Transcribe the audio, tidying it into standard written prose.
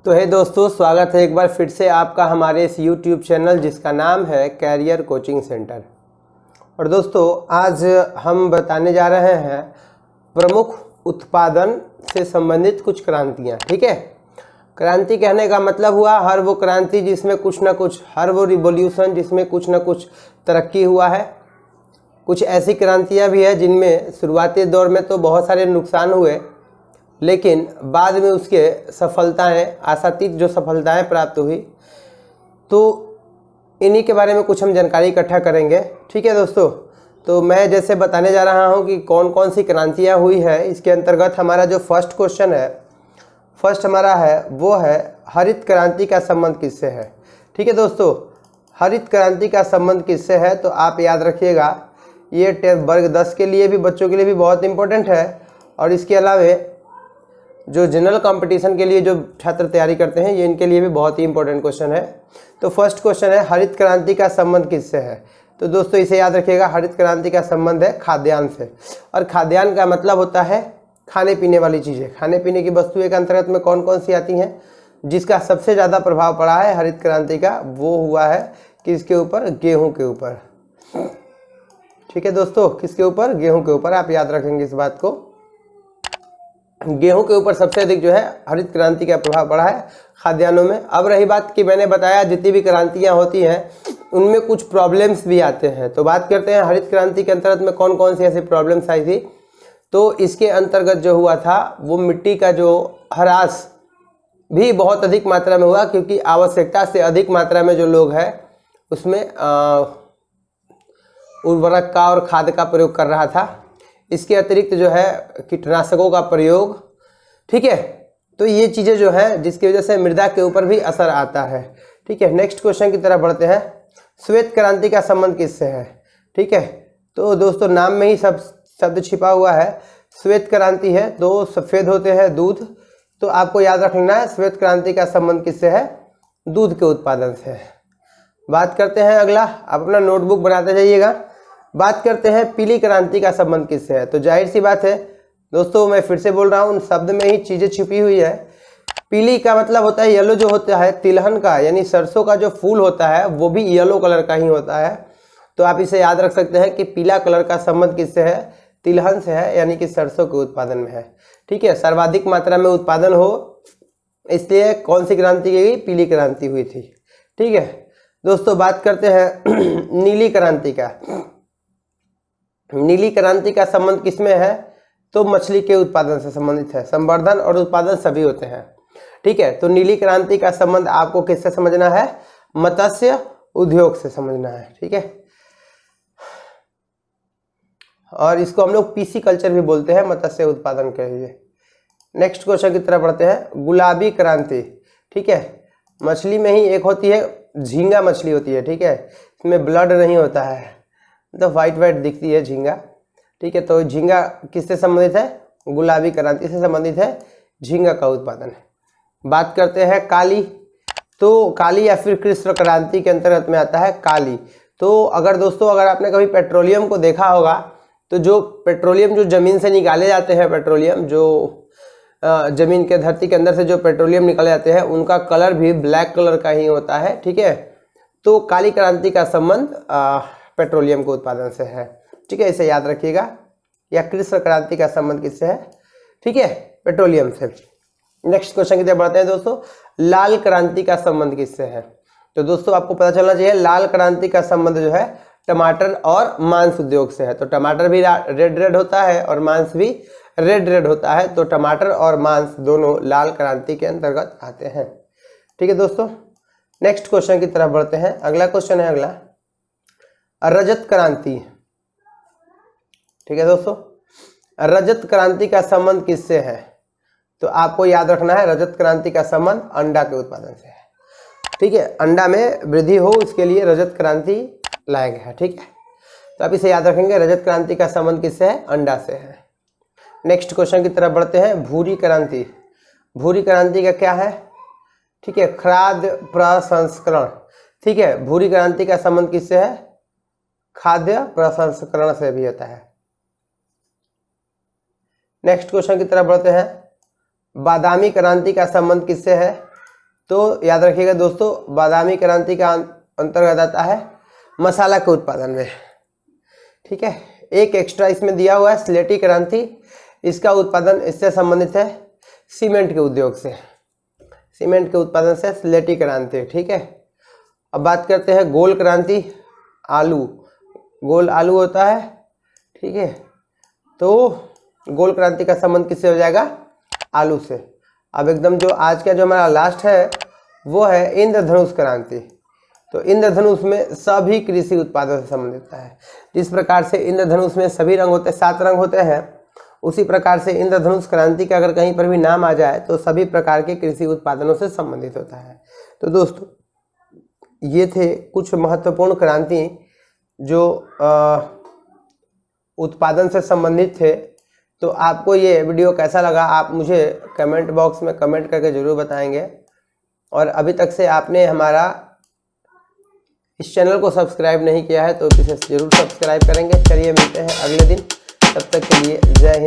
तो है दोस्तों, स्वागत है एक बार फिर से आपका हमारे इस YouTube चैनल जिसका नाम है कैरियर कोचिंग सेंटर। और दोस्तों आज हम बताने जा रहे हैं प्रमुख उत्पादन से संबंधित कुछ क्रांतियां। ठीक है, क्रांति कहने का मतलब हुआ हर वो क्रांति जिसमें कुछ ना कुछ, हर वो रिवॉल्यूशन जिसमें कुछ ना कुछ तरक्की हुआ है। कुछ ऐसी क्रांतियां भी है जिनमें शुरुआती दौर में तो बहुत सारे नुकसान हुए, लेकिन बाद में उसके सफलताएं, आशातीत जो सफलताएं प्राप्त हुई, तो इन्हीं के बारे में कुछ हम जानकारी इकट्ठा करेंगे। ठीक है दोस्तों, तो मैं जैसे बताने जा रहा हूं कि कौन कौन सी क्रांतियां हुई है। इसके अंतर्गत हमारा जो फर्स्ट क्वेश्चन है, फर्स्ट हमारा है वो है हरित क्रांति का संबंध किससे है। ठीक है दोस्तों, हरित क्रांति का संबंध किससे है तो आप याद रखिएगा, ये वर्ग 10 के लिए भी, बच्चों के लिए भी बहुत इंपॉर्टेंट है। और इसके अलावा जो जनरल कंपटीशन के लिए जो छात्र तैयारी करते हैं, ये इनके लिए भी बहुत ही इंपॉर्टेंट क्वेश्चन है। तो फर्स्ट क्वेश्चन है हरित क्रांति का संबंध किससे है। तो दोस्तों इसे याद रखिएगा, हरित क्रांति का संबंध है खाद्यान्न से। और खाद्यान्न का मतलब होता है खाने पीने वाली चीज़ें, खाने पीने की वस्तुएं के अंतर्गत में कौन कौन सी आती हैं। जिसका सबसे ज़्यादा प्रभाव पड़ा है हरित क्रांति का, वो हुआ है किसके ऊपर, गेहूँ के ऊपर। ठीक है दोस्तों, किसके ऊपर, गेहूँ के ऊपर। आप याद रखेंगे इस बात को, गेहूं के ऊपर सबसे अधिक जो है हरित क्रांति का प्रभाव पड़ा है खाद्यान्नों में। अब रही बात कि मैंने बताया जितनी भी क्रांतियां होती हैं उनमें कुछ प्रॉब्लम्स भी आते हैं। तो बात करते हैं हरित क्रांति के अंतर्गत में कौन कौन सी ऐसी प्रॉब्लम्स आई थी। तो इसके अंतर्गत जो हुआ था वो मिट्टी का जो ह्रास भी बहुत अधिक मात्रा में हुआ, क्योंकि आवश्यकता से अधिक मात्रा में जो लोग हैं उसमें उर्वरक का और खाद का प्रयोग कर रहा था। इसके अतिरिक्त जो है कीटनाशकों का प्रयोग। ठीक है, तो ये चीज़ें जो है जिसकी वजह से मृदा के ऊपर भी असर आता है। ठीक है, नेक्स्ट क्वेश्चन की तरफ बढ़ते हैं। श्वेत क्रांति का संबंध किससे है। ठीक है, तो दोस्तों नाम में ही सब शब्द छिपा हुआ है। श्वेत क्रांति है तो सफ़ेद होते हैं दूध, तो आपको याद रखना है श्वेत क्रांति का संबंध किससे है, दूध के उत्पादन से। बात करते हैं अगला, आप अपना नोटबुक बनाते जाइएगा। बात करते हैं पीली क्रांति का संबंध किससे है। तो जाहिर सी बात है दोस्तों, मैं फिर से बोल रहा हूँ, शब्द में ही चीज़ें छिपी हुई है। पीली का मतलब होता है येलो, जो होता है तिलहन का यानी सरसों का जो फूल होता है वो भी येलो कलर का ही होता है। तो आप इसे याद रख सकते हैं कि पीला कलर का संबंध किससे है, तिलहन से है, यानी कि सरसों के उत्पादन में है। ठीक है, सर्वाधिक मात्रा में उत्पादन हो इसलिए कौन सी क्रांति की गई, पीली क्रांति हुई थी। ठीक है दोस्तों, बात करते हैं नीली क्रांति का। नीली क्रांति का संबंध किसमें है, तो मछली के उत्पादन से संबंधित है। संवर्धन और उत्पादन सभी होते हैं। ठीक है, तो नीली क्रांति का संबंध आपको किससे समझना है, मत्स्य उद्योग से समझना है। ठीक है, और इसको हम लोग पीसी कल्चर भी बोलते हैं मत्स्य उत्पादन के लिए। नेक्स्ट क्वेश्चन की तरफ बढ़ते हैं, गुलाबी क्रांति। ठीक है, मछली में ही एक होती है झींगा मछली होती है। ठीक है, इसमें ब्लड नहीं होता है, तो वाइट वाइट दिखती है झींगा। ठीक है, तो झींगा किससे संबंधित है, गुलाबी क्रांति से संबंधित है, झींगा का उत्पादन है। बात करते हैं काली। तो काली या फिर कृष्ण क्रांति के अंतर्गत में आता है काली। तो अगर दोस्तों अगर आपने कभी पेट्रोलियम को देखा होगा, तो जो पेट्रोलियम जो जमीन से निकाले जाते हैं, पेट्रोलियम जो जमीन के धरती के अंदर से जो पेट्रोलियम निकाले जाते हैं, उनका कलर भी ब्लैक कलर का ही होता है। ठीक है, तो काली क्रांति का संबंध पेट्रोलियम के उत्पादन से है। ठीक है, इसे याद रखिएगा। या कृष्ण क्रांति का संबंध किससे है, ठीक है, पेट्रोलियम से। नेक्स्ट क्वेश्चन की तरफ बढ़ते हैं दोस्तों, लाल क्रांति का संबंध किससे है। तो दोस्तों आपको पता चलना चाहिए लाल क्रांति का संबंध जो है टमाटर और मांस उद्योग से है। तो टमाटर भी रेड रेड होता है और मांस भी रेड रेड होता है, तो टमाटर और मांस दोनों लाल क्रांति के अंतर्गत आते हैं। ठीक है दोस्तों, नेक्स्ट क्वेश्चन की तरफ बढ़ते हैं। अगला क्वेश्चन है अगला, रजत क्रांति। ठीक है दोस्तों, रजत क्रांति का संबंध किससे है। तो आपको याद रखना है रजत क्रांति का संबंध अंडा के उत्पादन से है। ठीक है, अंडा में वृद्धि हो उसके लिए रजत क्रांति लाया गया है। ठीक है, तो आप इसे याद रखेंगे, रजत क्रांति का संबंध किससे है, अंडा से है। नेक्स्ट क्वेश्चन की तरफ बढ़ते हैं, भूरी क्रांति। भूरी क्रांति का क्या है, ठीक है, खाद्य प्रसंस्करण। ठीक है, भूरी क्रांति का संबंध किससे है, खाद्य प्रसंस्करण से भी होता है। नेक्स्ट क्वेश्चन की तरफ बढ़ते हैं, बादामी क्रांति का संबंध किससे है, तो याद रखिएगा दोस्तों, बादामी क्रांति का अंतर्गत आता है मसाला के उत्पादन में। ठीक है, एक एक्स्ट्रा इसमें दिया हुआ है स्लेटी क्रांति, इसका उत्पादन इससे संबंधित है सीमेंट के उद्योग से, सीमेंट के उत्पादन से स्लेटी क्रांति। ठीक है, अब बात करते हैं गोल क्रांति, आलू, गोल आलू होता है। ठीक है, तो गोल क्रांति का संबंध किससे हो जाएगा? आलू से। अब एकदम जो आज का जो हमारा लास्ट है वो है इंद्रधनुष क्रांति। तो इंद्रधनुष में सभी कृषि उत्पादों से संबंधित है। जिस प्रकार से इंद्रधनुष में सभी रंग होते हैं, 7 रंग होते हैं, उसी प्रकार से इंद्रधनुष क्रांति का अगर कहीं पर भी नाम आ जाए तो सभी प्रकार के कृषि उत्पादनों से संबंधित होता है। तो दोस्तों ये थे कुछ महत्वपूर्ण क्रांति जो उत्पादन से संबंधित थे। तो आपको ये वीडियो कैसा लगा आप मुझे कमेंट बॉक्स में कमेंट करके ज़रूर बताएंगे। और अभी तक से आपने हमारा इस चैनल को सब्सक्राइब नहीं किया है तो इसे ज़रूर सब्सक्राइब करेंगे। चलिए मिलते हैं अगले दिन, तब तक के लिए जय हिंद।